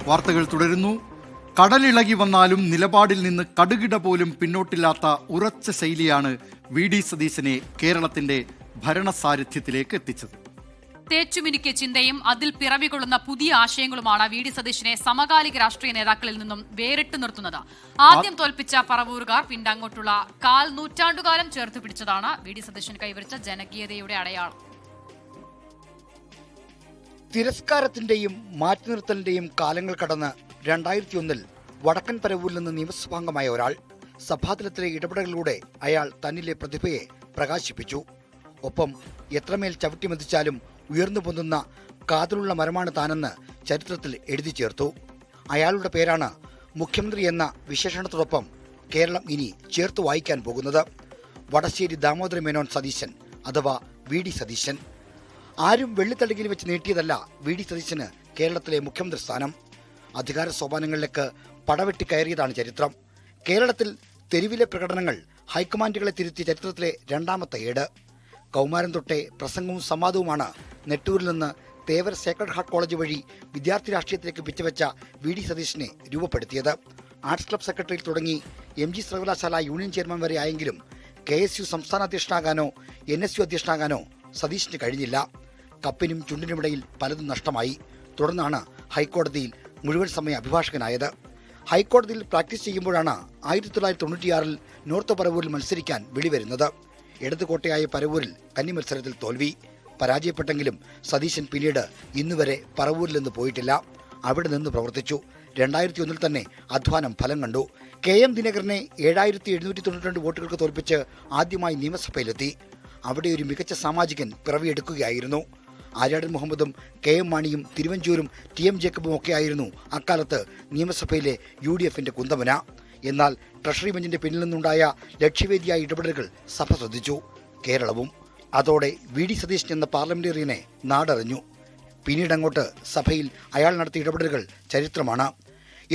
വാർത്തകൾ തുടരുന്നു. കടലിളകി വന്നാലും നിലപാടിൽ നിന്ന് കടുകിട പോലും പിന്നോട്ടില്ലാത്ത ഉറച്ച ശൈലിയാണ് വി.ഡി. സതീശനെ കേരളത്തിന്റെ ഭരണസാരഥ്യത്തിലേക്ക് എത്തിച്ചത്. തേച്ചുമിനുക്കിയ ചിന്തയും അതിൽ പിറവികൊള്ളുന്ന പുതിയ ആശയങ്ങളുമാണ് വി.ഡി. സതീശനെ സമകാലിക രാഷ്ട്രീയ നേതാക്കളിൽ നിന്നും വേറിട്ട് നിർത്തുന്നത്. ആദ്യം തോൽപ്പിച്ച പറവൂരുകാർ പിന്നങ്ങോട്ടുള്ള കാൽ നൂറ്റാണ്ടുകാലം ചേർത്ത് പിടിച്ചതാണ് വി.ഡി. സതീശൻ കൈവരിച്ച ജനകീയതയുടെ അടയാളം. തിരസ്കാരത്തിന്റെയും മാറ്റിനിർത്തലിന്റെയും കാലങ്ങൾ കടന്ന് 2001 വടക്കൻ പരവൂരിൽ നിന്ന് നിയമസഭാംഗമായ ഒരാൾ സഭാതലത്തിലെ ഇടപെടലിലൂടെ അയാൾ തന്നിലെ പ്രതിഭയെ പ്രകാശിപ്പിച്ചു. ഒപ്പം എത്രമേൽ ചവിട്ടിമതിച്ചാലും ഉയർന്നു പൊന്തുന്ന കാതലുള്ള മരമാണ് താനെന്ന് ചരിത്രത്തിൽ എഴുതി ചേർത്തു. അയാളുടെ പേരാണ് മുഖ്യമന്ത്രി എന്ന വിശേഷണത്തോടൊപ്പം കേരളം ഇനി ചേർത്ത് വായിക്കാൻ പോകുന്നത്. വടശ്ശേരി ദാമോദര മേനോൻ സതീശൻ അഥവാ വി.ഡി. സതീശൻ. ആരും വെള്ളിത്തളികയിൽ വെച്ച് നീട്ടിയതല്ല വി.ഡി. സതീശന് കേരളത്തിലെ മുഖ്യമന്ത്രി സ്ഥാനം. അധികാര സോപാനങ്ങളിലേക്ക് പടവെട്ടി കയറിയതാണ് ചരിത്രം. കേരളത്തിൽ തെരുവിലെ പ്രകടനങ്ങൾ ഹൈക്കമാൻഡുകളെ തിരുത്തിയ ചരിത്രത്തിലെ രണ്ടാമത്തെ ഏട്. കൗമാരം തൊട്ടേ പ്രസംഗവും സംവാദവുമാണ് നെട്ടൂരിൽ നിന്ന് തേവർ സേക്രഡ് ഹാർട്ട് കോളേജ് വഴി വിദ്യാർത്ഥി രാഷ്ട്രീയത്തിലേക്ക് പിച്ചവെച്ച വി.ഡി. സതീശനെ രൂപപ്പെടുത്തിയത്. ആർട്സ് ക്ലബ് സെക്രട്ടറിയിൽ തുടങ്ങി MG സർവകലാശാല യൂണിയൻ ചെയർമാൻ വരെ ആയെങ്കിലും KSU സംസ്ഥാന അധ്യക്ഷനാകാനോ NSU അധ്യക്ഷനാകാനോ സതീശന് കഴിഞ്ഞില്ല. കപ്പിനും ചുണ്ടിനുമിടയിൽ പലതും നഷ്ടമായി. തുടർന്നാണ് ഹൈക്കോടതിയിൽ മുഴുവൻ സമയ അഭിഭാഷകനായത്. ഹൈക്കോടതിയിൽ പ്രാക്ടീസ് ചെയ്യുമ്പോഴാണ് 1996 നോർത്ത് പരവൂരിൽ മത്സരിക്കാൻ വെളിവരുന്നത്. ഇടതുകോട്ടയായ പരവൂരിൽ കന്നി മത്സരത്തിൽ തോൽവി. പരാജയപ്പെട്ടെങ്കിലും സതീശൻ പിന്നീട് ഇന്നുവരെ പറവൂരിൽ നിന്ന് പോയിട്ടില്ല. അവിടെ നിന്ന് പ്രവർത്തിച്ചു. 2001 തന്നെ അധ്വാനം ഫലം കണ്ടു. KM ദിനകരനെ 7792 വോട്ടുകൾക്ക് തോൽപ്പിച്ച് ആദ്യമായി നിയമസഭയിലെത്തി. അവിടെ ഒരു മികച്ച സാമാജികൻ പിറവിയെടുക്കുകയായിരുന്നു. ആര്യാടൻ മുഹമ്മദും KM മാണിയും തിരുവഞ്ചൂരും TM ജേക്കബും ഒക്കെയായിരുന്നു അക്കാലത്ത് നിയമസഭയിലെ UDFന്റെ കുന്തമന. എന്നാൽ ട്രഷറി ബെഞ്ചിന്റെ പിന്നിൽ നിന്നുണ്ടായ ലക്ഷ്യവേദിയായ ഇടപെടലുകൾ സഭ ശ്രദ്ധിച്ചു, കേരളവും. അതോടെ വി.ഡി. സതീശൻ എന്ന പാർലമെന്റേറിയനെ നാടറിഞ്ഞു. പിന്നീടങ്ങോട്ട് സഭയിൽ അയാൾ നടത്തിയ ഇടപെടലുകൾ ചരിത്രമാണ്.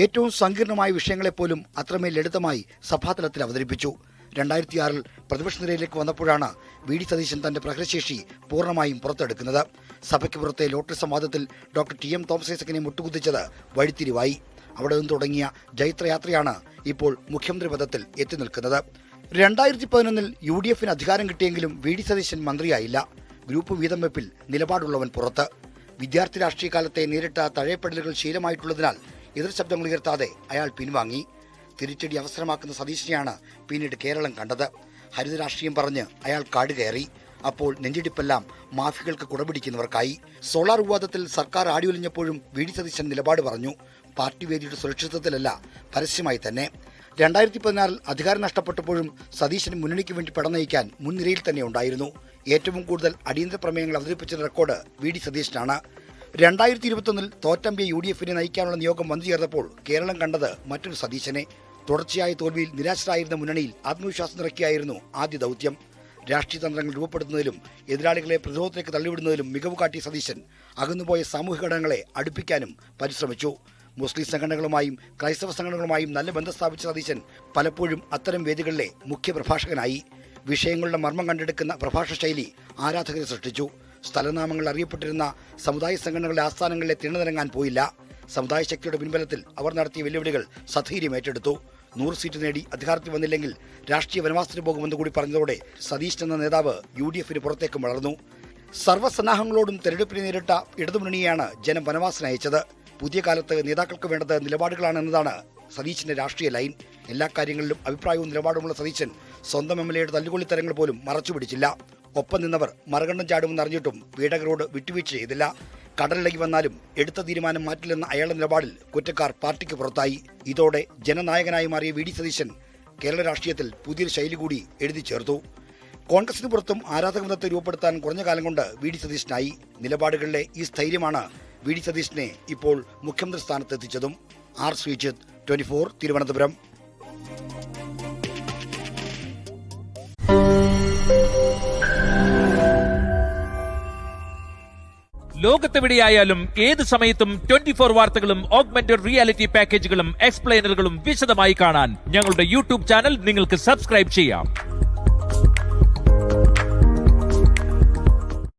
ഏറ്റവും സങ്കീർണമായ വിഷയങ്ങളെപ്പോലും അത്രമേൽ ലളിതമായി സഭാതലത്തിൽ അവതരിപ്പിച്ചു. 2006 പ്രതിപക്ഷ നിരയിലേക്ക് വന്നപ്പോഴാണ് വി.ഡി. സതീശൻ തന്റെ പ്രഹരശേഷി പൂർണ്ണമായും പുറത്തെടുക്കുന്നത്. സഭയ്ക്ക് പുറത്തെ ലോട്ടറി സംവാദത്തിൽ ഡോക്ടർ TM തോമസ് ഐസക്കിനെ മുട്ടുകുത്തിച്ചത് വഴിത്തിരിവായി. അവിടെ നിന്ന് തുടങ്ങിയ ജൈത്രയാത്രയാണ് ഇപ്പോൾ മുഖ്യമന്ത്രി പദത്തിൽ എത്തി നിൽക്കുന്നത്. 2011 UDFന് അധികാരം കിട്ടിയെങ്കിലും വി.ഡി. സതീശൻ മന്ത്രിയായില്ല. ഗ്രൂപ്പ് വീതം വെപ്പിൽ നിലപാടുള്ളവൻ പുറത്ത്. വിദ്യാർത്ഥി രാഷ്ട്രീയ കാലത്തെ നേരിട്ട തഴയപ്പെടലുകൾ ശീലമായിട്ടുള്ളതിനാൽ എതിർ ശബ്ദങ്ങൾ ഉയർത്താതെ അയാൾ പിൻവാങ്ങി. തിരിച്ചടി അവസരമാക്കുന്ന സതീശനെയാണ് പിന്നീട് കേരളം കണ്ടത്. ഹരിത രാഷ്ട്രീയം പറഞ്ഞ് അയാൾ കാട് കയറി. അപ്പോൾ നെഞ്ചിടിപ്പെല്ലാം മാഫികൾക്ക് കുടപിടിക്കുന്നവർക്കായി. സോളാർ വിവാദത്തിൽ സർക്കാർ ആടിയൊലിഞ്ഞപ്പോഴും വി.ഡി. സതീശൻ നിലപാട് പറഞ്ഞു. പാർട്ടി വേദിയുടെ സുരക്ഷിതത്വത്തിലല്ല, പരസ്യമായി തന്നെ. 2016 അധികാരം നഷ്ടപ്പെട്ടപ്പോഴും സതീശന് മുന്നണിക്ക് വേണ്ടി പടനയിക്കാൻ മുൻനിരയിൽ തന്നെ ഉണ്ടായിരുന്നു. ഏറ്റവും കൂടുതൽ അടിയന്തര പ്രമേയങ്ങൾ അവതരിപ്പിച്ച റെക്കോർഡ് വി.ഡി. സതീശനാണ്. 2021 തോറ്റമ്പിയ UDFനെ നയിക്കാനുള്ള നിയോഗം വന്നു ചേർന്നപ്പോൾ കേരളം കണ്ടത് മറ്റൊരു സതീശനെ. തുടർച്ചയായ തോൽവിയിൽ നിരാശരായിരുന്ന മുന്നണിയിൽ ആത്മവിശ്വാസം നിറയ്ക്കുകയായിരുന്നു ആദ്യ ദൗത്യം. രാഷ്ട്രീയ തന്ത്രങ്ങൾ രൂപപ്പെടുത്തുന്നതിലും എതിരാളികളെ പ്രതിരോധത്തിലേക്ക് തള്ളിവിടുന്നതിലും മികവ് കാട്ടിയ സതീശൻ അകന്നുപോയ സാമൂഹിക ഘടകങ്ങളെ അടുപ്പിക്കാനും പരിശ്രമിച്ചു. മുസ്ലിം സംഘടനകളുമായും ക്രൈസ്തവ സംഘടനകളുമായും നല്ല ബന്ധം സ്ഥാപിച്ച സതീശൻ പലപ്പോഴും അത്തരം വേദികളിലെ മുഖ്യ പ്രഭാഷകനായി. വിഷയങ്ങളുടെ മർമ്മം കണ്ടെടുക്കുന്ന പ്രഭാഷണ ശൈലി ആരാധകരെ സൃഷ്ടിച്ചു. സ്ഥലനാമങ്ങൾ അറിയപ്പെട്ടിരുന്ന സമുദായ സംഘടനകളുടെ ആസ്ഥാനങ്ങളിലെ തിണ്ണനിറങ്ങാൻ പോയില്ല. സമുദായ ശക്തിയുടെ പിൻബലത്തിൽ അവർ നടത്തിയ വെല്ലുവിളികൾ സധൈര്യം ഏറ്റെടുത്തു. 100 സീറ്റ് നേടി അധികാരത്തിൽ വന്നില്ലെങ്കിൽ രാഷ്ട്രീയ വനവാസത്തിന് പോകുമെന്ന് കൂടി പറഞ്ഞതോടെ സതീശൻ എന്ന നേതാവ് UDFന് പുറത്തേക്കും വളർന്നു. സർവ്വസന്നാഹങ്ങളോടും തെരഞ്ഞെടുപ്പിനെ നേരിട്ട ഇടതുമുന്നണിയെയാണ് ജനം വനവാസനയച്ചത്. പുതിയ കാലത്ത് നേതാക്കൾക്ക് വേണ്ടത് നിലപാടുകളാണ് എന്നതാണ് സതീശന്റെ രാഷ്ട്രീയ ലൈൻ. എല്ലാ കാര്യങ്ങളിലും അഭിപ്രായവും നിലപാടുമുള്ള സതീശൻ സ്വന്തം MLAയുടെ തല്ലുകൊള്ളിത്തരങ്ങൾ പോലും മറച്ചുപിടിച്ചില്ല. ഒപ്പം നിന്നവർ മറുകണ്ഠം ചാടുമെന്ന് അറിഞ്ഞിട്ടും പീഡകരോട് വിട്ടുവീഴ്ച ചെയ്തില്ല. കടലിളകി വന്നാലും എടുത്ത തീരുമാനം മാറ്റില്ലെന്ന അയാളുടെ നിലപാടിൽ കുറ്റക്കാർ പാർട്ടിക്ക് പുറത്തായി. ഇതോടെ ജനനായകനായി മാറിയ വി.ഡി. സതീശൻ കേരള രാഷ്ട്രീയത്തിൽ പുതിയൊരു ശൈലി കൂടി എഴുതി ചേർത്തു. കോൺഗ്രസിന് പുറത്തും ആരാധകവൃത്തത്തെ രൂപപ്പെടുത്താൻ കുറഞ്ഞ കാലം കൊണ്ട് വി.ഡി. സതീശനായി. നിലപാടുകളിലെ ഈ സ്ഥൈര്യമാണ് വി.ഡി. സതീശനെ ഇപ്പോൾ മുഖ്യമന്ത്രി സ്ഥാനത്തെത്തിച്ചതും. ആർ ശ്രീജിത്ത്, 24, തിരുവനന്തപുരം. ലോകത്തെവിടെയായാലും ഏത് സമയത്തും 24 വാർത്തകളും ഓഗ്മെന്റഡ് റിയാലിറ്റി പാക്കേജുകളും എക്സ്പ്ലെയിനറുകളും വിശദമായി കാണാൻ ഞങ്ങളുടെ YouTube ചാനൽ നിങ്ങൾക്ക് സബ്സ്ക്രൈബ് ചെയ്യാം.